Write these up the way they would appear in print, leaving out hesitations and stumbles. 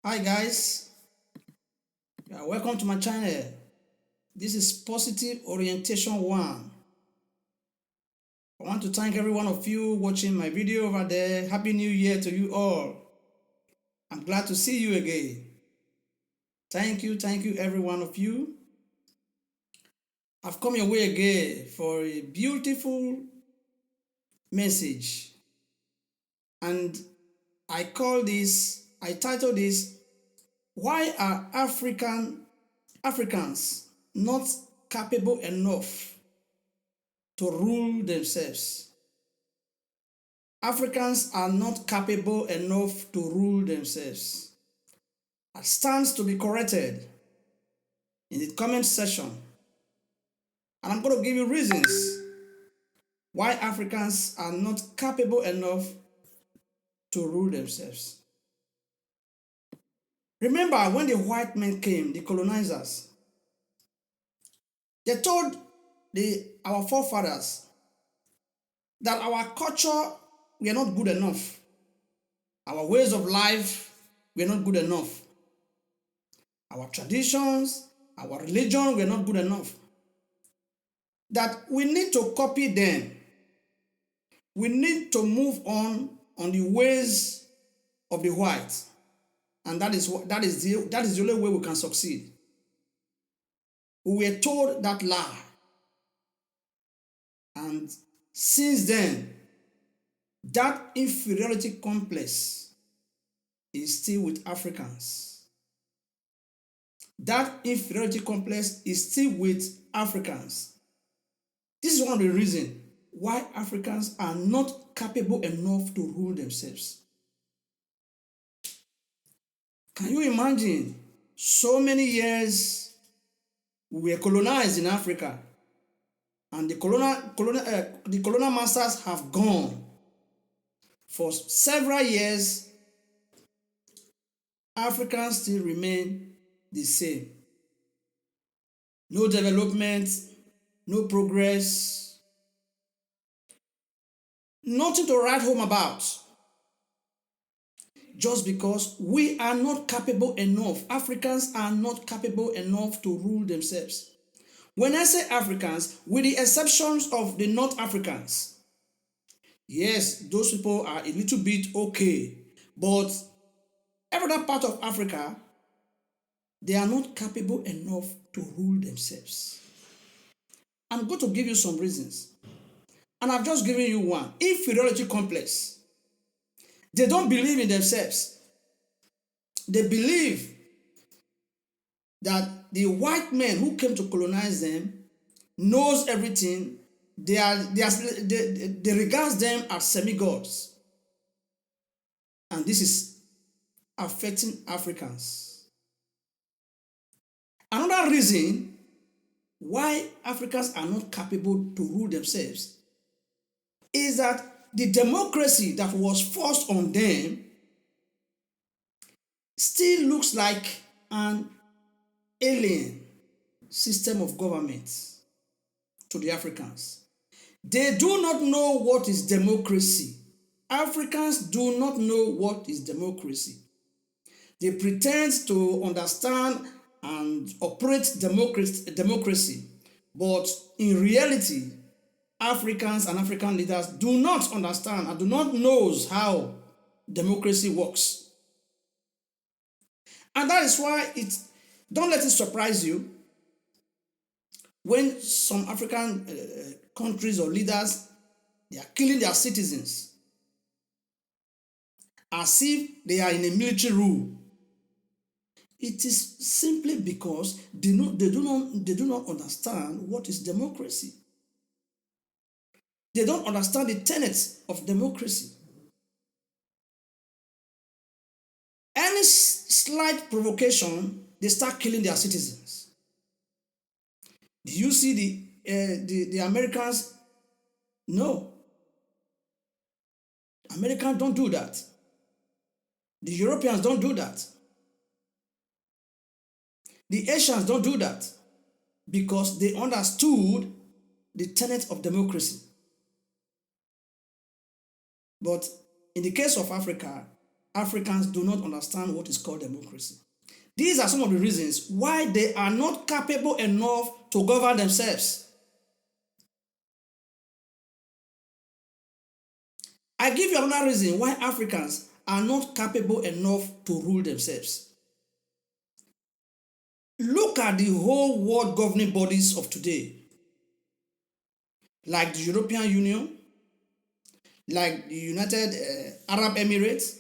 Hi guys, welcome to my channel. This is Positive Orientation 1. I want to thank every one of you watching my video over there. Happy New Year to you all. I'm glad to see you again. Thank you every one of you. I've come your way again for a beautiful message. And I title this, Why are Africans not capable enough to rule themselves? Africans are not capable enough to rule themselves. That stands to be corrected in the comment section. And I'm going to give you reasons why Africans are not capable enough to rule themselves. Remember when the white men came, the colonizers, they told our forefathers that our culture were not good enough. Our ways of life were not good enough. Our traditions, our religion were not good enough. That we need to copy them. We need to move on the ways of the white. And that is the only way we can succeed. We were told that lie. And since then, that inferiority complex is still with Africans. That inferiority complex is still with Africans. This is one of the reasons why Africans are not capable enough to rule themselves. Can you imagine so many years we were colonized in Africa, and the colonial masters have gone. For several years, Africans still remain the same. No development, no progress, nothing to write home about. Just because we are not capable enough. Africans are not capable enough to rule themselves. When I say Africans, with the exceptions of the North Africans, yes, those people are a little bit okay, but every other part of Africa, they are not capable enough to rule themselves. I'm going to give you some reasons, and I've just given you one. Inferiority complex. They don't believe in themselves. They believe that the white men who came to colonize them knows everything. They regard them as semi-gods. And this is affecting Africans. Another reason why Africans are not capable to rule themselves is that the democracy that was forced on them still looks like an alien system of government to the Africans. They do not know what is democracy. Africans do not know what is democracy. They pretend to understand and operate democracy, but in reality, Africans and African leaders do not understand and do not know how democracy works. And that is why don't let it surprise you when some African countries or leaders, they are killing their citizens as if they are in a military rule. It is simply because they do not understand what is democracy. They don't understand the tenets of democracy. Any slight provocation, they start killing their citizens. Do you see the Americans? No. Americans don't do that. The Europeans don't do that. The Asians don't do that because they understood the tenet of democracy. But in the case of Africa, Africans do not understand what is called democracy. These are some of the reasons why they are not capable enough to govern themselves. I give you another reason why Africans are not capable enough to rule themselves. Look at the whole world governing bodies of today, like the European Union, like the United Arab Emirates.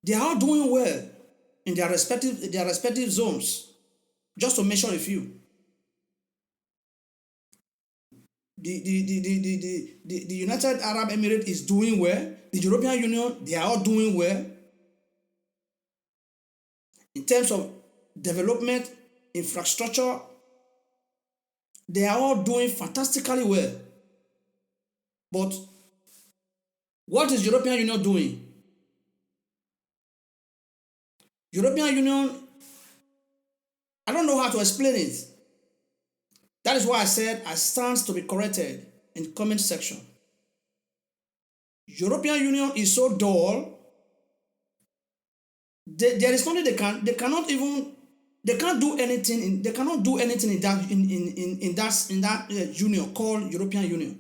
They are all doing well in their respective zones. Just to mention a few. The United Arab Emirates is doing well. The European Union, they are all doing well. In terms of development, infrastructure, they are all doing fantastically well. But what is European Union doing? European Union, I don't know how to explain it. That is why I said I stand to be corrected in the comment section. European Union is so dull. There is nothing they can't do anything in that union called European Union.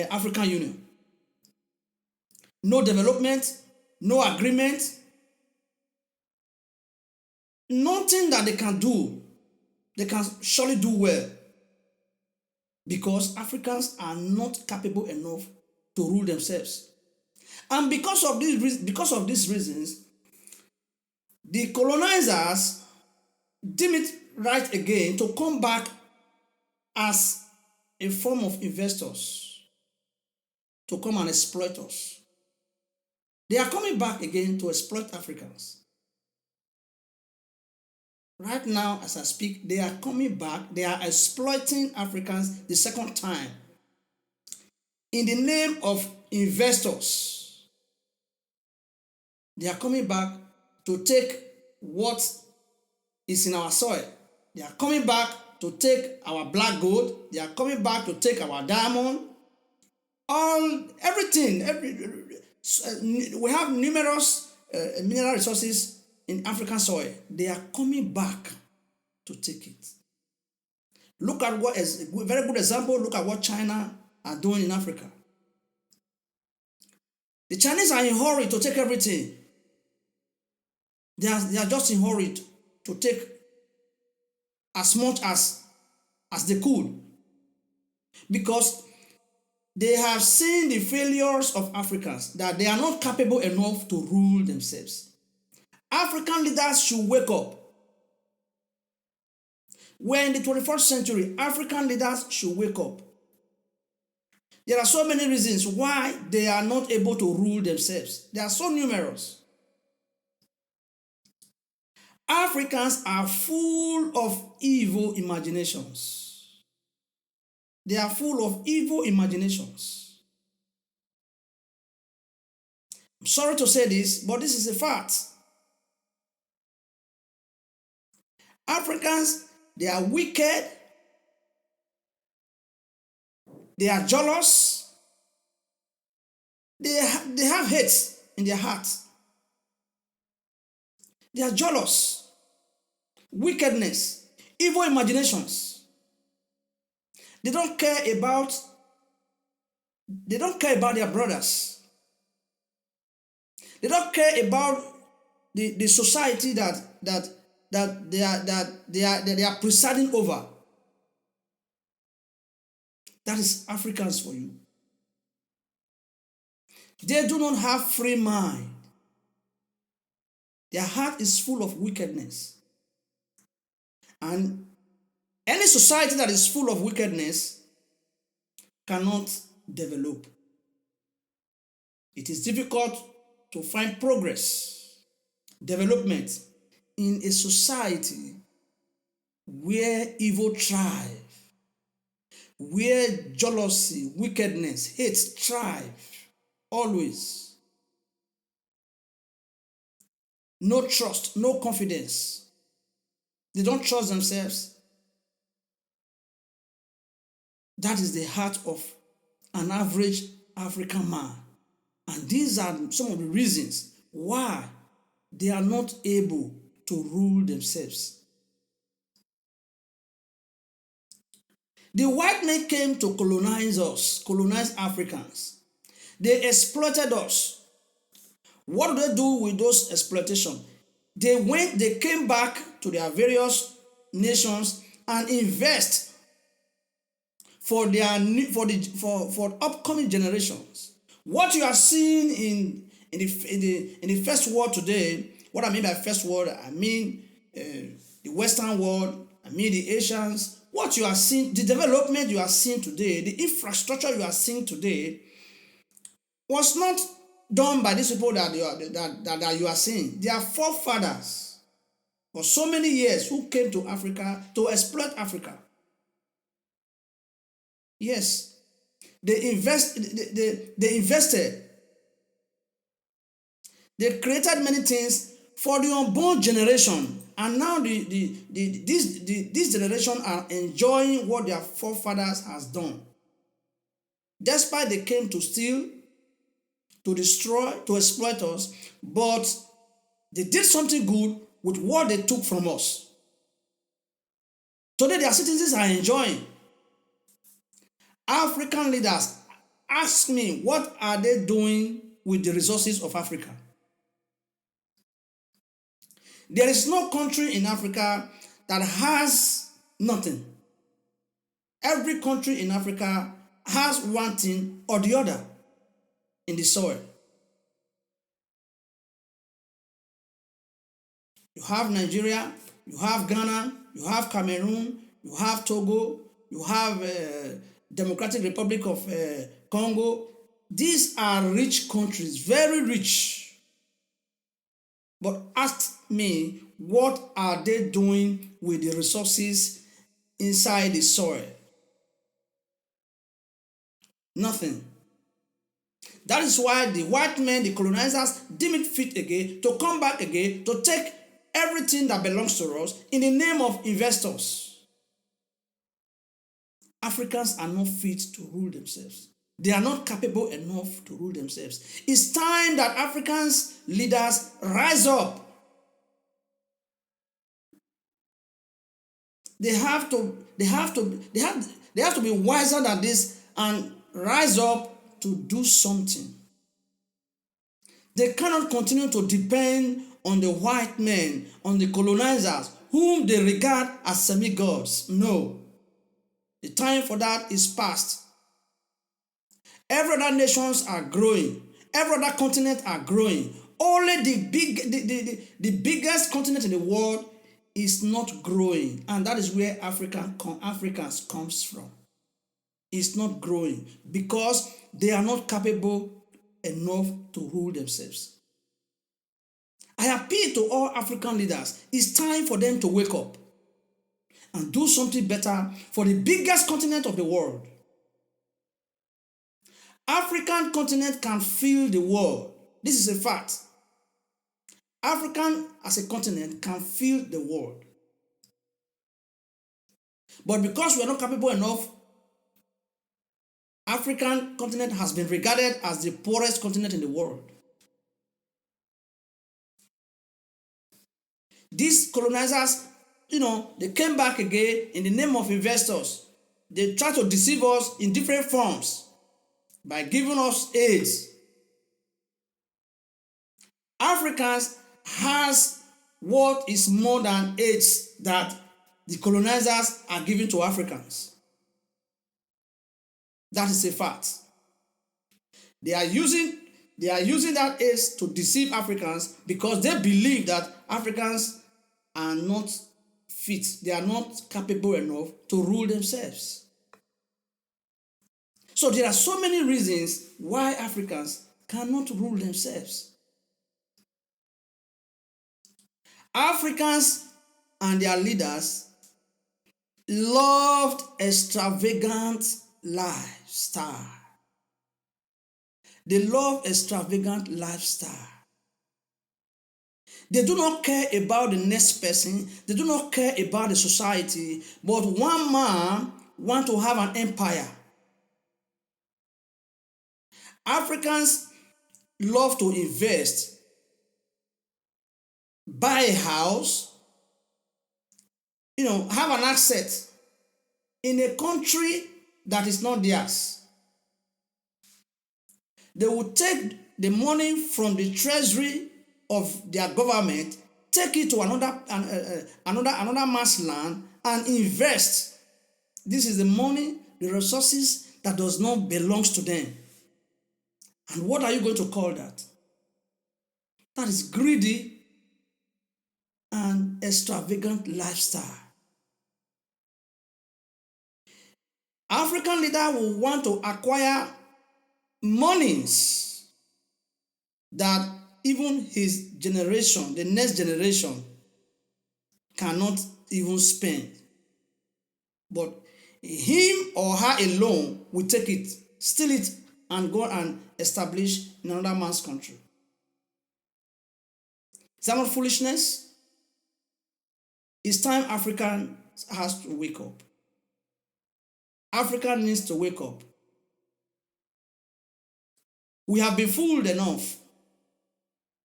African Union. No development, no agreement, nothing that they can do. They can surely do well because Africans are not capable enough to rule themselves. And because of these reasons, the colonizers deem it right again to come back as a form of investors to come and exploit us. They are coming back again to exploit Africans. Right now, as I speak, they are coming back. They are exploiting Africans the second time in the name of investors. They are coming back to take what is in our soil. They are coming back to take our black gold. They are coming back to take our diamond. Everything. We have numerous mineral resources in African soil. They are coming back to take it. Look at what is a very good example. Look at what China are doing in Africa. The Chinese are in a hurry to take everything. They are just in a hurry to take as much as they could, because they have seen the failures of Africans, that they are not capable enough to rule themselves. African leaders should wake up. We're in the 21st century. African leaders should wake up. There are so many reasons why they are not able to rule themselves. They are so numerous. Africans are full of evil imaginations. They are full of evil imaginations. I'm sorry to say this, but this is a fact. Africans, they are wicked. They are jealous. They have hate in their hearts. They are jealous, wickedness, evil imaginations. They don't care about their brothers. They don't care about the society that they are presiding over. That is Africans for you. They do not have free mind. Their heart is full of wickedness. And any society that is full of wickedness cannot develop. It is difficult to find progress, development in a society where evil thrive, where jealousy, wickedness, hate thrive, always. No trust, no confidence. They don't trust themselves. That is the heart of an average African man. And these are some of the reasons why they are not able to rule themselves. The white men came to colonize us, colonize Africans. They exploited us. What do they do with those exploitation? They came back to their various nations and invest for for upcoming generations. What you are seeing in the first world today, what I mean by first world, I mean the Western world, I mean the Asians. What you are seeing, the development you are seeing today, the infrastructure you are seeing today, was not done by these people that you are seeing. Their forefathers for so many years who came to Africa to exploit Africa. Yes, they invested. They created many things for the unborn generation, and now this generation are enjoying what their forefathers has done. Despite they came to steal, to destroy, to exploit us, but they did something good with what they took from us. Today their citizens are enjoying. African leaders ask me, what are they doing with the resources of Africa? There is no country in Africa that has nothing. Every country in Africa has one thing or the other in the soil. You have Nigeria, you have Ghana, you have Cameroon, you have Togo, you have Democratic Republic of Congo. These are rich countries, very rich. But ask me, what are they doing with the resources inside the soil? Nothing. That is why the white men, the colonizers, deem it fit again to come back again to take everything that belongs to us in the name of investors. Africans are not fit to rule themselves. They are not capable enough to rule themselves. It's time that Africans leaders rise up. They have to be wiser than this and rise up to do something. They cannot continue to depend on the white men, on the colonizers, whom they regard as semi-gods. No. The time for that is past. Every other nations are growing. Every other continent are growing. Only the biggest continent in the world is not growing. And that is where Africans comes from. It's not growing because they are not capable enough to rule themselves. I appeal to all African leaders. It's time for them to wake up and do something better for the biggest continent of the world. African continent can fill the world. This is a fact. African as a continent can fill the world. But because we are not capable enough, African continent has been regarded as the poorest continent in the world. These colonizers, they came back again in the name of investors. They try to deceive us in different forms by giving us aids. Africans has what is more than aids that the colonizers are giving to Africans. That is a fact. They are using that aids to deceive Africans because they believe that Africans are not fit. They are not capable enough to rule themselves. So there are so many reasons why Africans cannot rule themselves. Africans and their leaders loved extravagant lifestyle. They love extravagant lifestyle. They do not care about the next person. They do not care about the society. But one man wants to have an empire. Africans love to invest. buy a house, have an asset in a country that is not theirs. They will take the money from the treasury of their government, take it to another man's land and invest. This is the money, the resources that does not belong to them. And what are you going to call that? That is greedy and extravagant lifestyle. African leader will want to acquire monies that even his generation, the next generation, cannot even spend. But him or her alone will take it, steal it, and go and establish in another man's country. Is that not foolishness? It's time Africa has to wake up. Africa needs to wake up. We have been fooled enough.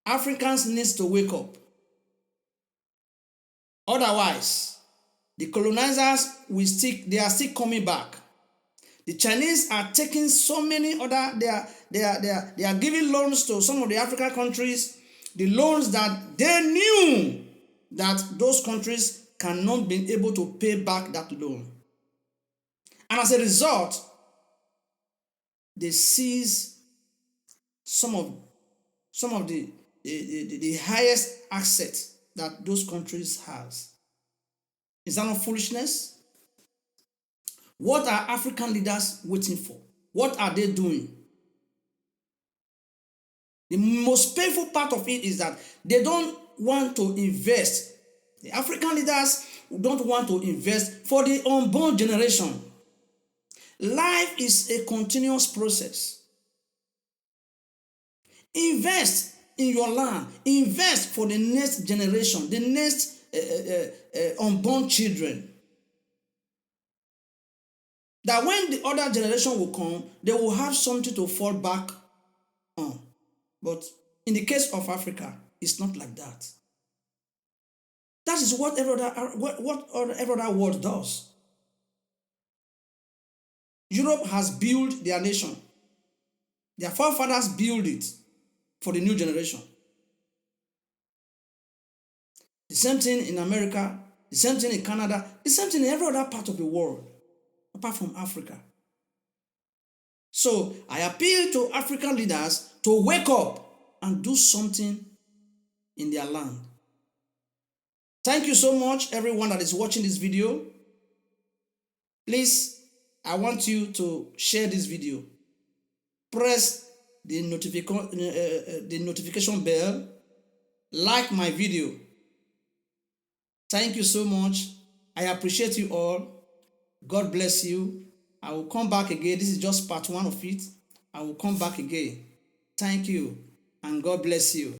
Africans need to wake up. Otherwise, the colonizers they are still coming back. The Chinese are taking so many other, they are giving loans to some of the African countries, the loans that they knew that those countries cannot be able to pay back that loan. And as a result, they seize some of the highest assets that those countries have. Is that not foolishness? What are African leaders waiting for? What are they doing? The most painful part of it is that they don't want to invest. The African leaders don't want to invest for the unborn generation. Life is a continuous process. Invest in your land. Invest for the next generation, the next unborn children. That when the other generation will come, they will have something to fall back on. But in the case of Africa, it's not like that. That is what every other world does. Europe has built their nation. Their forefathers built it for the new generation. The same thing in America, the same thing in Canada, the same thing in every other part of the world, apart from Africa. So I appeal to African leaders to wake up and do something in their land. Thank you so much, everyone that is watching this video. Please, I want you to share this video. Press the notification bell. Like my video. Thank you so much. I appreciate you all. God bless you. I will come back again. This is just part 1 of it. I will come back again. Thank you, and God bless you.